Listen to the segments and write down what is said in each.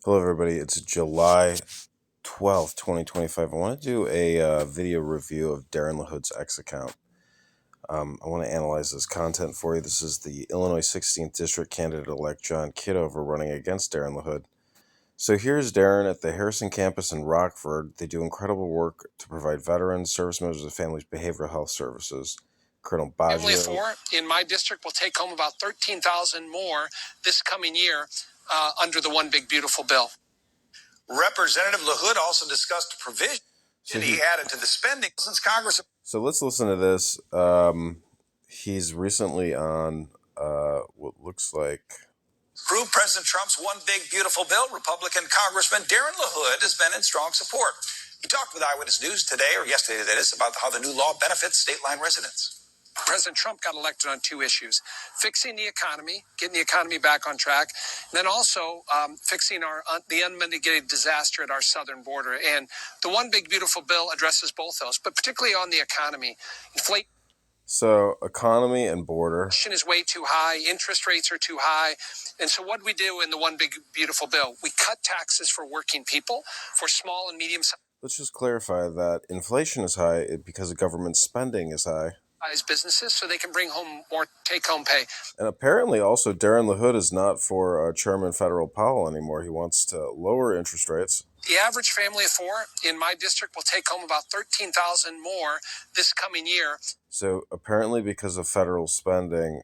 Hello, everybody. It's July 12th, 2025. I want to do a video review of Darin LaHood's X account. I want to analyze this content for you. This is the Illinois 16th District candidate-elect John Kitover running against Darin LaHood. So here's Darin at the Harrison campus in Rockford. They do incredible work to provide veterans, service members, and families behavioral health services. Colonel Family of Baggio. four in my district will take home about 13,000 more this coming year under the One Big Beautiful Bill. Representative LaHood also discussed a provision he added to the spending since Congress. So let's listen to this. He's recently on what looks like. Approved President Trump's One Big Beautiful Bill. Republican Congressman Darin LaHood has been in strong support. He talked with Eyewitness News today, or yesterday that is, about how the new law benefits state line residents. President Trump got elected on two issues: fixing the economy, getting the economy back on track, and then also fixing the unmitigated disaster at our southern border. And the One Big Beautiful Bill addresses both those, but particularly on the economy. So economy and border. Inflation is way too high. Interest rates are too high. And so what do we do in the One Big Beautiful Bill? We cut taxes for working people, for small and medium Let's just clarify that inflation is high because the government spending is high. businesses so they can bring home more take-home pay. And apparently also Darin LaHood is not for Chairman Federal Powell anymore. He wants to lower interest rates. The average family of four in my district will take home about 13,000 more this coming year. So apparently because of federal spending,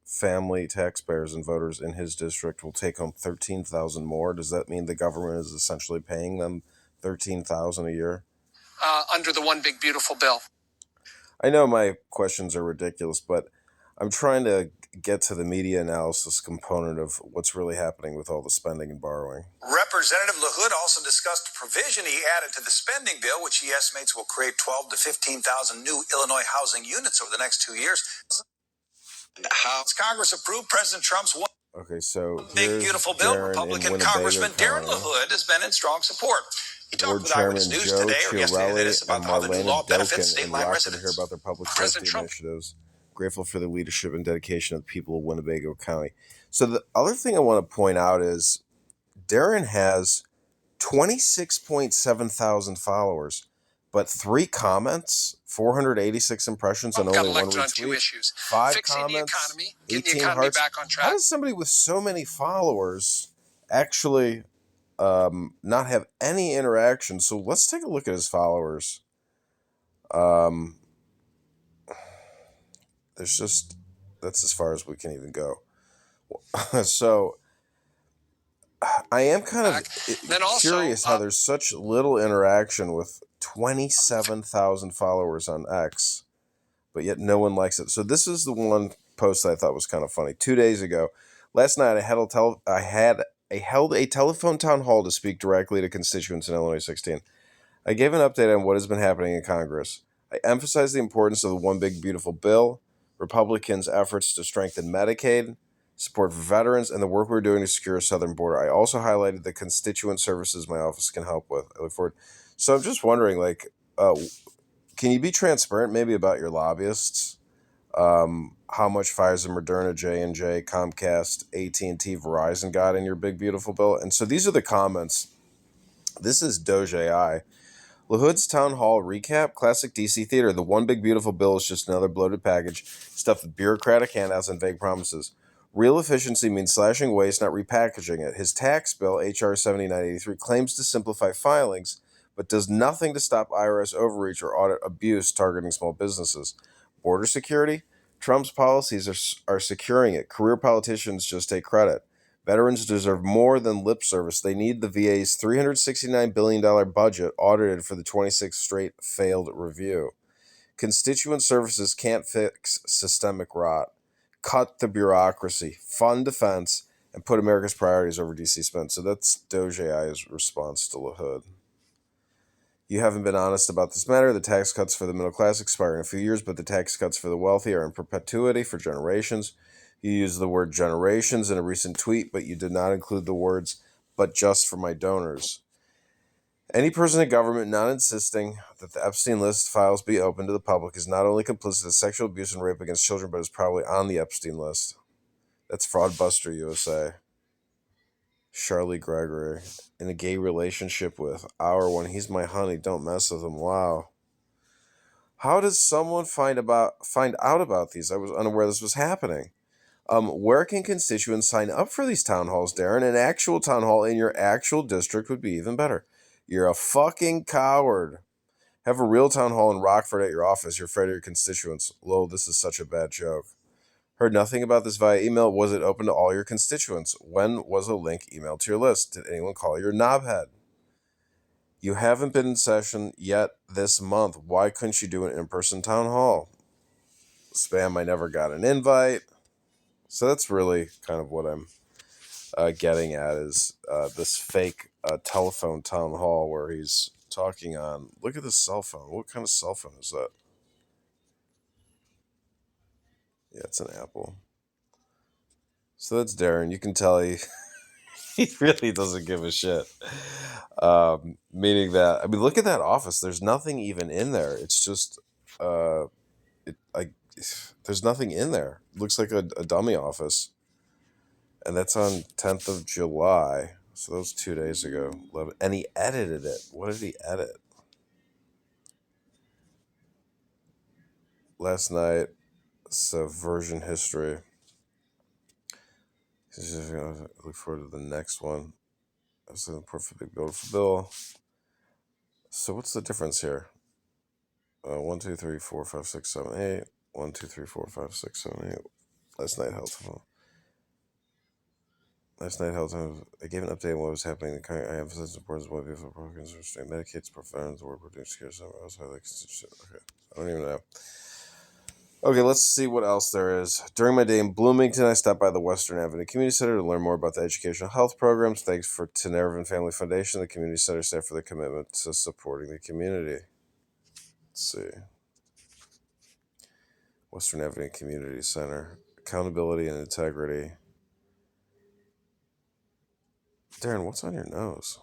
family taxpayers and voters in his district will take home 13,000 more. Does that mean the government is essentially paying them 13,000 a year? Under the One Big Beautiful Bill. I know my questions are ridiculous, but I'm trying to get to the media analysis component of what's really happening with all the spending and borrowing. Representative LaHood also discussed a provision he added to the spending bill, which he estimates will create 12 to 15,000 new Illinois housing units over the next 2 years. House Congress approved President Trump's One Big Beautiful Bill. Darin Republican Congressman Darin LaHood has been in strong support. He talked with Eyewitness News today or yesterday that is about how the new law benefits state line residents. Hear about their public safety initiatives. Grateful for the leadership and dedication of the people of Winnebago County. So the other thing I want to point out is Darin has 26.7 thousand followers, but 3 comments, 486 impressions, and only 1 retweet. On two issues: 5 fixing comments, the economy, getting 18 the economy hearts. back on track. How does somebody with so many followers actually not have any interaction? So let's take a look at his followers. That's as far as we can even go. So I am kind of curious how there's such little interaction with 27,000 followers on X, but yet no one likes it. So this is the one post that I thought was kind of funny. 2 days ago, last night I held a telephone town hall to speak directly to constituents in Illinois 16. I gave an update on what has been happening in Congress. I emphasized the importance of the One Big Beautiful Bill, Republicans' efforts to strengthen Medicaid, support for veterans, and the work we're doing to secure a southern border. I also highlighted the constituent services my office can help with. I look forward. So I'm just wondering, can you be transparent maybe about your lobbyists? How much Pfizer, Moderna, J&J, Comcast, AT&T, Verizon got in your Big Beautiful Bill? And so these are the comments. This is Doge AI. LaHood's town hall recap, classic DC theater. The One Big Beautiful Bill is just another bloated package stuffed with bureaucratic handouts and vague promises. Real efficiency means slashing waste, not repackaging it. His tax bill, H.R. 7983, claims to simplify filings, but does nothing to stop IRS overreach or audit abuse targeting small businesses. Border security? Trump's policies are securing it. Career politicians just take credit. Veterans deserve more than lip service. They need the VA's $369 billion budget audited for the 26th straight failed review. Constituent services can't fix systemic rot. Cut the bureaucracy, fund defense, and put America's priorities over DC spend. So that's Doge AI's response to LaHood. You haven't been honest about this matter. The tax cuts for the middle class expire in a few years, but the tax cuts for the wealthy are in perpetuity for generations. You used the word generations in a recent tweet, but you did not include the words, but just for my donors. Any person in government not insisting that the Epstein list files be open to the public is not only complicit in sexual abuse and rape against children, but is probably on the Epstein list. That's Fraudbuster USA. Charlie Gregory. In a gay relationship with. Our one. He's my honey. Don't mess with him. Wow. How does someone find out about these? I was unaware this was happening. Where can constituents sign up for these town halls, Darin? An actual town hall in your actual district would be even better. You're a fucking coward. Have a real town hall in Rockford at your office. You're afraid of your constituents. Lol, this is such a bad joke. Heard nothing about this via email. Was it open to all your constituents? When was a link emailed to your list? Did anyone call your knobhead? You haven't been in session yet this month. Why couldn't you do an in-person town hall? Spam, I never got an invite. So that's really kind of what I'm getting at is this fake telephone town hall where he's talking on. Look at this cell phone. What kind of cell phone is that? Yeah, it's an Apple. So that's Darin. You can tell he really doesn't give a shit. Meaning that, I mean, look at that office. There's nothing even in there. It's just, there's nothing in there. It looks like a dummy office. And that's on 10th of July. So that was 2 days ago. And he edited it. What did he edit? Last night, version history. Look forward to the next one. I was looking for big beautiful bill. So what's the difference here? 1, 2, 3, 4, 5, 6, 7, 8. 1, 2, 3, 4, 5, 6, 7, 8. Last night held. I gave an update on what was happening. I emphasized the importance of what beautiful programs restrain medicates, prevents, or produce care. So I was like, okay, I don't even know. Okay, let's see what else there is. During my day in Bloomington, I stopped by the Western Avenue Community Center to learn more about the educational health programs. Thanks to Nervin Family Foundation, the community center staff for their commitment to supporting the community. Let's see. Western Avenue Community Center. Accountability and integrity. Darin, what's on your nose?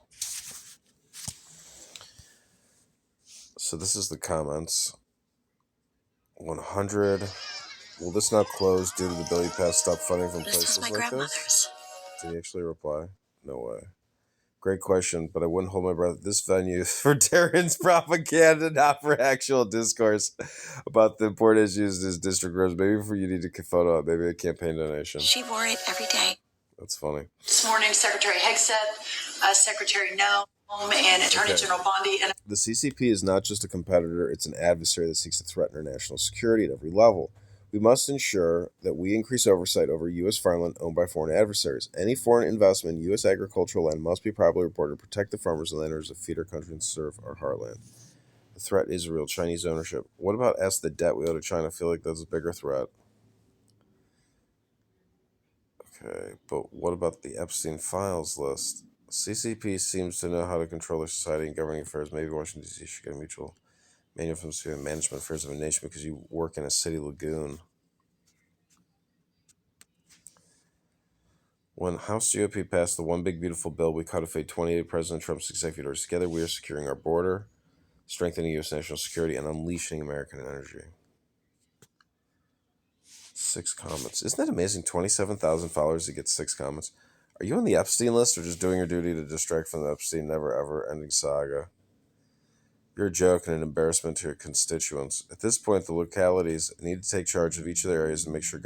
So this is the comments. 100. Will this not close due to the bill you passed stop funding from places like this? Did he actually reply? No way. Great question, but I wouldn't hold my breath. This venue is for Darin's propaganda, not for actual discourse about the important issues his district grows. Maybe for you need a photo op, maybe a campaign donation. She wore it every day. That's funny. This morning, Secretary Hegseth, Secretary Noem, and Attorney General Bondi. The CCP is not just a competitor, it's an adversary that seeks to threaten our national security at every level. We must ensure that we increase oversight over U.S. farmland owned by foreign adversaries. Any foreign investment in U.S. agricultural land must be properly reported to protect the farmers and landowners that feed our country and serve our heartland. The threat is real. Chinese ownership. What about the debt we owe to China? I feel like that's a bigger threat. Okay, but what about the Epstein files list? CCP seems to know how to control their society and governing affairs. Maybe Washington, D.C. should get a mutual manual from the management affairs of a nation because you work in a city lagoon. When House GOP passed the One Big Beautiful Bill, we codified 28 President Trump's executive orders. Together, we are securing our border, strengthening U.S. national security, and unleashing American energy. 6 comments. Isn't that amazing? 27,000 followers to get 6 comments. Are you on the Epstein list or just doing your duty to distract from the Epstein never-ever-ending saga? You're a joke and an embarrassment to your constituents. At this point, the localities need to take charge of each of their areas and make sure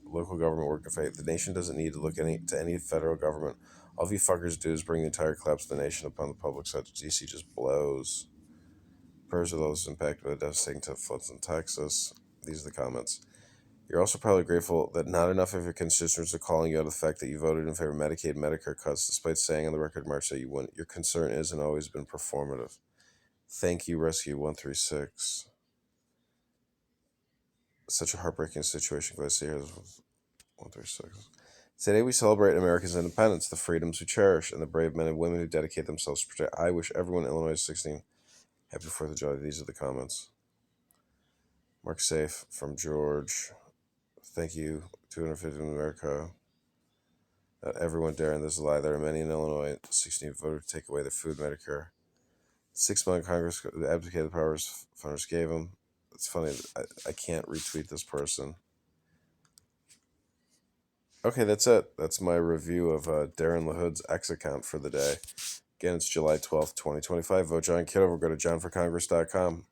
local government work in faith. The nation doesn't need to look to any federal government. All of you fuckers do is bring the entire collapse of the nation upon the public side. DC just blows. Prayers are those impacted by the devastating floods in Texas. These are the comments. You're also probably grateful that not enough of your constituents are calling you out of the fact that you voted in favor of Medicaid and Medicare cuts, despite saying on the record March that you wouldn't. Your concern is and always been performative. Thank you, Rescue 136. Such a heartbreaking situation. Glad to see here. 136. Today we celebrate America's independence, the freedoms we cherish, and the brave men and women who dedicate themselves to protect. I wish everyone in Illinois 16 happy 4th of July. These are the comments. Mark Safe from George. Thank you, 250 in America. Everyone daring this is a lie. There are many in Illinois 16 voted to take away their food Medicare. 6 month Congress abdicated the powers funders gave them. It's funny. I can't retweet this person. Okay, that's it. That's my review of Darin LaHood's X account for the day. Again, it's July 12th, 2025. Vote John Kitover. Go to johnforcongress.com.